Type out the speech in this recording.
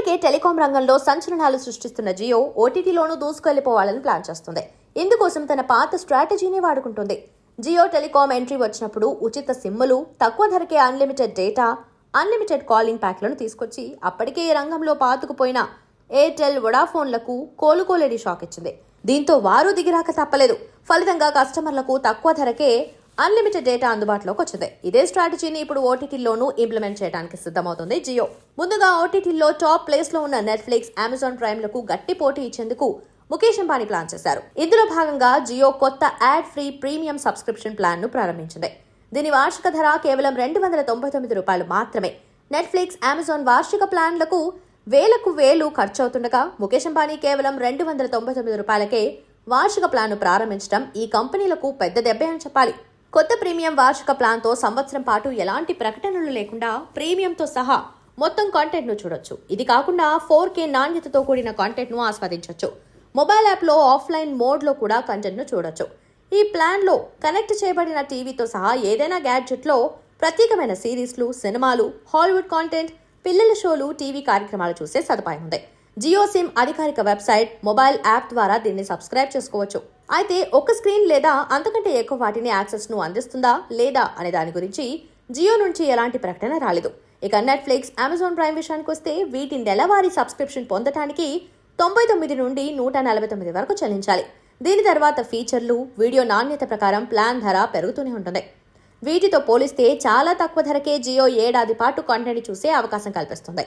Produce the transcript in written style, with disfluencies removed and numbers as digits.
ఇప్పటికే టెలికాం రంగంలో సంచలనాలు సృష్టిస్తున్న జియో ఓటీటీలోనూ దూసుకెళ్లిపోవాలని ప్లాన్ చేస్తుంది. ఇందుకోసం తన పాత స్ట్రాటజీని వాడుకుంటుంది. జియో టెలికాం ఎంట్రీ వచ్చినప్పుడు ఉచిత సిమ్ములు, తక్కువ ధరకే అన్లిమిటెడ్ డేటా, అన్లిమిటెడ్ కాలింగ్ ప్యాక్లను తీసుకొచ్చి అప్పటికే ఈ రంగంలో పాతుకుపోయిన ఎయిర్టెల్, వొడాఫోన్లకు కోలుకోలేని షాక్ ఇచ్చింది. దీంతో వారు దిగిరాక తప్పలేదు. ఫలితంగా కస్టమర్లకు తక్కువ ధరకే అన్లిమిటెడ్ డేటా అందుబాటులోకి వచ్చింది. ఇదే స్ట్రాటజీని ఇప్పుడు ఓటీటీలోనూ ఇంప్లిమెంట్ చేయడానికి సిద్ధమవుతుంది జియో. ముందుగా ఓటీటీలో టాప్ ప్లేస్ లో ఉన్న నెట్ఫ్లిక్స్, అమెజాన్ ప్రైమ్లకు గట్టి పోటీ ఇచ్చేందుకు ముఖేష్ అంబానీ ప్లాన్ చేశారు. ఇందులో భాగంగా జియో కొత్త ad free premium subscription plan ను ప్రారంభించింది. దీని వార్షిక ధర కేవలం $299 మాత్రమే. నెట్ఫ్లిక్స్, అమెజాన్ వార్షిక ప్లాన్లకు వేలకు వేలు ఖర్చవుతుండగా ముఖేష్ అంబానీ కేవలం $299కే వార్షిక ప్లాన్ ను ప్రారంభించడం ఈ కంపెనీలకు పెద్ద దెబ్బే అని చెప్పాలి. కొత్త ప్రీమియం వార్షిక ప్లాన్తో సంవత్సరం పాటు ఎలాంటి ప్రకటనలు లేకుండా ప్రీమియంతో సహా మొత్తం కాంటెంట్ను చూడొచ్చు. ఇది కాకుండా 4K నాణ్యతతో కూడిన కాంటెంట్ను ఆస్వాదించవచ్చు. మొబైల్ యాప్లో ఆఫ్లైన్ మోడ్లో కూడా కంటెంట్ను చూడొచ్చు. ఈ ప్లాన్లో కనెక్ట్ చేయబడిన టీవీతో సహా ఏదైనా గ్యాడ్జెట్లో ప్రత్యేకమైన సిరీస్లు, సినిమాలు, హాలీవుడ్ కాంటెంట్, పిల్లల షోలు, టీవీ కార్యక్రమాలు చూసే సదుపాయం ఉంది. జియో సిమ్ అధికారిక వెబ్సైట్, మొబైల్ యాప్ ద్వారా దీన్ని సబ్స్క్రైబ్ చేసుకోవచ్చు. అయితే ఒక స్క్రీన్ లేదా అంతకంటే ఎక్కువ వాటిని యాక్సెస్ ను అందిస్తుందా లేదా అనే దాని గురించి జియో నుంచి ఎలాంటి ప్రకటన రాలేదు. ఇక నెట్ఫ్లిక్స్, అమెజాన్ ప్రైమ్ విషయానికి వస్తే వీటి నెలవారీ సబ్స్క్రిప్షన్ పొందటానికి 99 నుండి 149 వరకు చెల్లించాలి. దీని తర్వాత ఫీచర్లు, వీడియో నాణ్యత ప్రకారం ప్లాన్ ధర పెరుగుతూనే ఉంటుంది. వీటితో పోలిస్తే చాలా తక్కువ ధరకే జియో ఏడాది పాటు కంటెంట్ చూసే అవకాశం కల్పిస్తుంది.